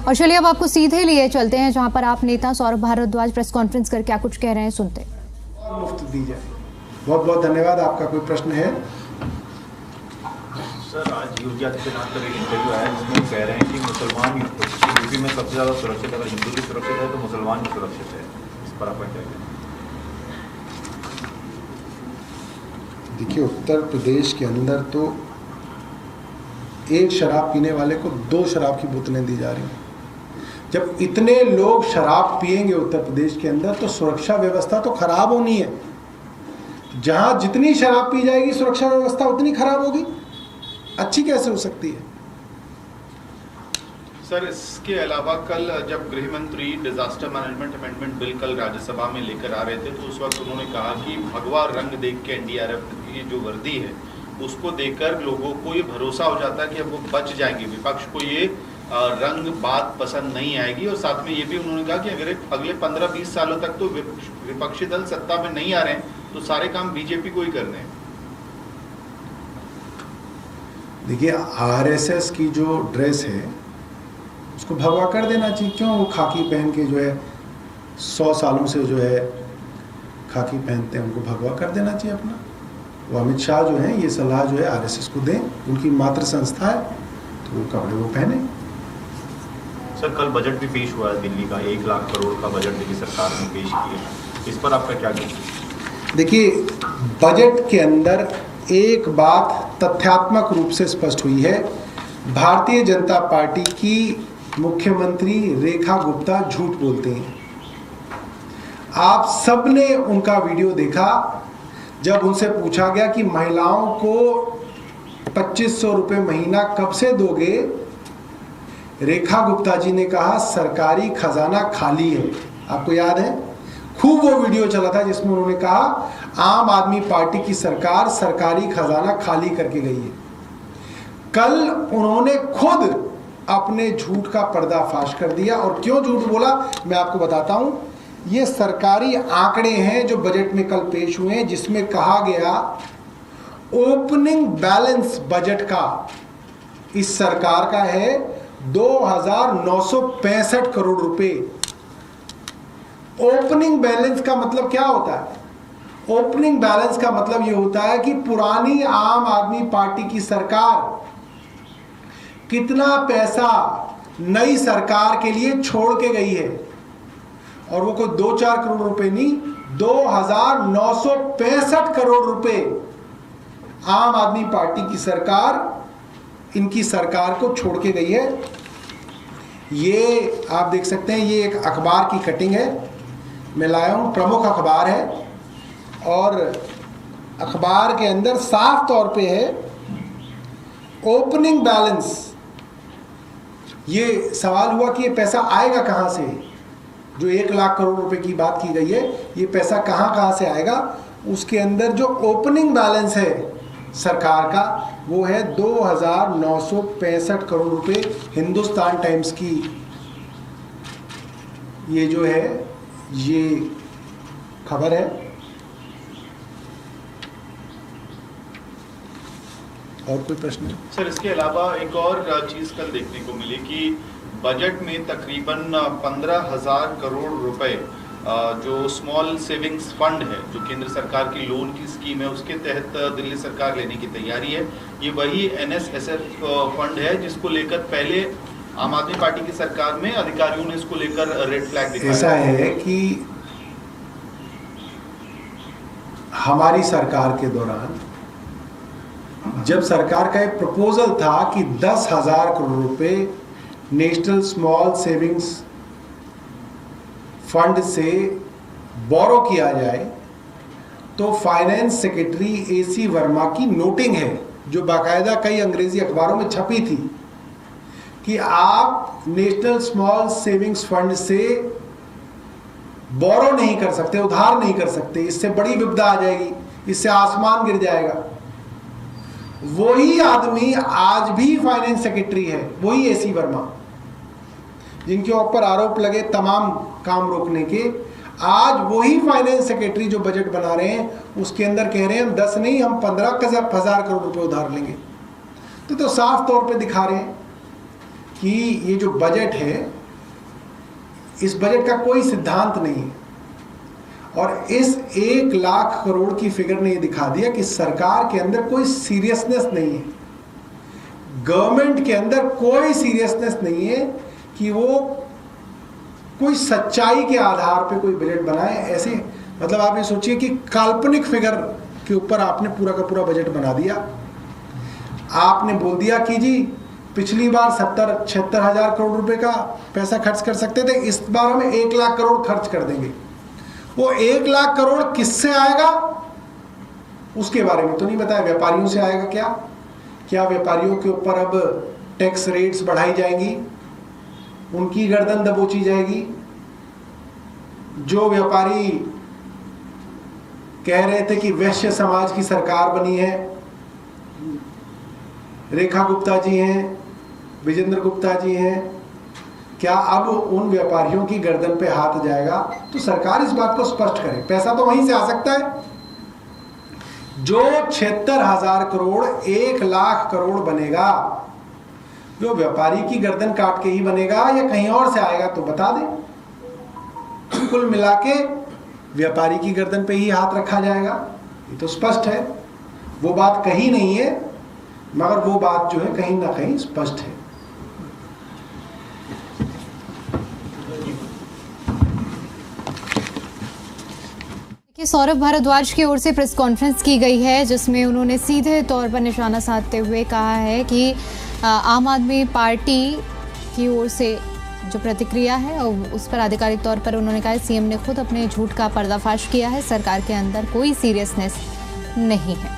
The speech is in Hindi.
और चलिए अब आपको सीधे लिए चलते हैं जहां पर आप नेता सौरभ भारद्वाज प्रेस कॉन्फ्रेंस कर क्या कुछ कह रहे हैं, सुनते हैं। मुफ्त दी जाए। बहुत बहुत धन्यवाद। आपका कोई प्रश्न है? सर, आज योगी आदित्यनाथ का एक इंटरव्यू आया जिसमें वो कह रहे हैं कि मुसलमान यूपी में सबसे ज़्यादा सुरक्षित, अगर हिंदू भी सुरक्षित है तो मुसलमान भी सुरक्षित है। इस पर आपका क्या कहना है? देखिए, उत्तर प्रदेश के अंदर तो एक शराब पीने वाले को 2 शराब की बोतलें दी जा रही हैं। जब इतने लोग शराब पिएंगे उत्तर प्रदेश के अंदर तो सुरक्षा व्यवस्था तो खराब होनी है। जहां जितनी शराब पी जाएगी सुरक्षा व्यवस्था उतनी खराब होगी। अच्छी कैसे हो सकती है? सर, इसके अलावा कल जब गृह मंत्री डिजास्टर मैनेजमेंट अमेंडमेंट बिल कल राज्यसभा में लेकर आ रहे थे तो उस वक्त उन्होंने कहा कि भगवा रंग देख के एनडीआरएफ की जो वर्दी है उसको देखकर लोगों को ये भरोसा हो जाता है कि अब वो बच जाएंगे, विपक्ष को ये रंग बात पसंद नहीं आएगी। और साथ में ये भी उन्होंने कहा कि अगर अगले 15-20 सालों तक तो विपक्षी दल सत्ता में नहीं आ रहे हैं तो सारे काम बीजेपी को ही करने हैं। देखिए, आरएसएस की जो ड्रेस है उसको भगवा कर देना चाहिए। क्यों वो खाकी पहन के जो है 100 सालों से जो है खाकी पहनते हैं, उनको भगवा कर देना चाहिए अपना। वो अमित शाह जो हैं ये सलाह जो है आरएसएस को दें, उनकी मातृ संस्था है तो वो कपड़े वो पहने। सर, कल बजट भी पेश हुआ है दिल्ली का, 1 लाख करोड़ का बजट दिल्ली सरकार ने पेश किया। इस पर आपका क्या कहना है? देखिए, बजट के अंदर एक बात तथ्यात्मक रूप से स्पष्ट हुई है। भारतीय जनता पार्टी की मुख्यमंत्री रेखा गुप्ता झूठ बोलते हैं। आप सबने उनका वीडियो देखा। जब उनसे पूछा गया कि महिलाओं को 2500 रुपये महीना कब से दोगे, रेखा गुप्ता जी ने कहा सरकारी खजाना खाली है। आपको याद है? खूब वो वीडियो चला था जिसमें उन्होंने कहा आम आदमी पार्टी की सरकार सरकारी खजाना खाली करके गई है। कल उन्होंने खुद अपने झूठ का पर्दाफाश कर दिया। और क्यों झूठ बोला मैं आपको बताता हूं। ये सरकारी आंकड़े हैं जो बजट में कल पेश हुए हैं, जिसमें कहा गया ओपनिंग बैलेंस बजट का इस सरकार का है 2,965 करोड़ रुपए। ओपनिंग बैलेंस का मतलब क्या होता है? ओपनिंग बैलेंस का मतलब यह होता है कि पुरानी आम आदमी पार्टी की सरकार कितना पैसा नई सरकार के लिए छोड़ के गई है। और वो कोई 2-4 करोड़ रुपए नहीं, 2,965 करोड़ रुपए आम आदमी पार्टी की सरकार इनकी सरकार को छोड़ के गई है। ये आप देख सकते हैं, ये एक अखबार की कटिंग है, मैं लाया हूं, प्रमुख अखबार है। और अखबार के अंदर साफ तौर पे है ओपनिंग बैलेंस। ये सवाल हुआ कि ये पैसा आएगा कहां से? जो 1 लाख करोड़ रुपए की बात की गई है, ये पैसा कहां से आएगा? उसके अंदर जो ओपनिंग बैलेंस है सरकार का वो है 2,965 करोड़ रुपए। हिंदुस्तान टाइम्स की ये जो है ये खबर है। और कोई प्रश्न? सर, इसके अलावा एक और चीज कल देखने को मिली कि बजट में तकरीबन 15,000 करोड़ रुपए जो स्मॉल सेविंग्स फंड है, जो केंद्र सरकार की लोन की स्कीम है, उसके तहत दिल्ली सरकार लेने की तैयारी है। ये वही NSSF फंड है जिसको लेकर पहले आम आदमी पार्टी की सरकार में अधिकारियों ने इसको लेकर रेड फ्लैग दिखाया। ऐसा है कि हमारी सरकार के दौरान जब सरकार का एक प्रपोजल था कि 10,000 करोड़ रुपए नेशनल स्मॉल सेविंग्स फंड से बोरो किया जाए, तो फाइनेंस सेक्रेटरी AC वर्मा की नोटिंग है जो बाकायदा कई अंग्रेजी अखबारों में छपी थी कि आप नेशनल स्मॉल सेविंग्स फंड से बोरो नहीं कर सकते, उधार नहीं कर सकते, इससे बड़ी विपदा आ जाएगी, इससे आसमान गिर जाएगा। वही आदमी आज भी फाइनेंस सेक्रेटरी है, वही AC वर्मा, जिनके ऊपर आरोप लगे तमाम काम रोकने के। आज वही फाइनेंस सेक्रेटरी जो बजट बना रहे हैं उसके अंदर कह रहे हैं हम 10 नहीं हम 15,000 करोड़ रुपए उधार लेंगे। तो साफ तौर पे दिखा रहे हैं कि ये जो बजट है, इस बजट का कोई सिद्धांत नहीं है, और इस 1 लाख करोड़ की फिगर ने ये दिखा दिया कि सरकार के अंदर कोई सीरियसनेस नहीं है, गवर्नमेंट के अंदर कोई सीरियसनेस नहीं है कि वो कोई सच्चाई के आधार पे कोई बजट बनाए। ऐसे मतलब आप ये सोचिए कि काल्पनिक फिगर के ऊपर आपने पूरा का पूरा बजट बना दिया। आपने बोल दिया कि जी पिछली बार 70-76 हजार करोड़ रुपए का पैसा खर्च कर सकते थे, इस बार हम 1 लाख करोड़ खर्च कर देंगे। वो 1 लाख करोड़ किससे आएगा उसके बारे में तो नहीं बताया। व्यापारियों से आएगा क्या व्यापारियों के ऊपर अब टैक्स रेट्स बढ़ाई जाएंगी, उनकी गर्दन दबोची जाएगी। जो व्यापारी कह रहे थे कि वैश्य समाज की सरकार बनी है, रेखा गुप्ता जी हैं, विजेंद्र गुप्ता जी हैं, क्या अब उन व्यापारियों की गर्दन पे हाथ जाएगा? तो सरकार इस बात को स्पष्ट करे। पैसा तो वहीं से आ सकता है, जो 76,000 करोड़ 1 लाख करोड़ बनेगा, जो व्यापारी की गर्दन काट के ही बनेगा या कहीं और से आएगा तो बता दें। कुल मिला के व्यापारी की गर्दन पे ही हाथ रखा जाएगा, ये तो स्पष्ट है। वो बात कहीं नहीं है, मगर वो बात जो है कहीं ना कहीं स्पष्ट है। सौरभ भारद्वाज की ओर से प्रेस कॉन्फ्रेंस की गई है, जिसमें उन्होंने सीधे तौर पर निशाना साधते हुए कहा है कि आम आदमी पार्टी की ओर से जो प्रतिक्रिया है और उस पर आधिकारिक तौर पर उन्होंने कहा सीएम ने खुद अपने झूठ का पर्दाफाश किया है, सरकार के अंदर कोई सीरियसनेस नहीं है।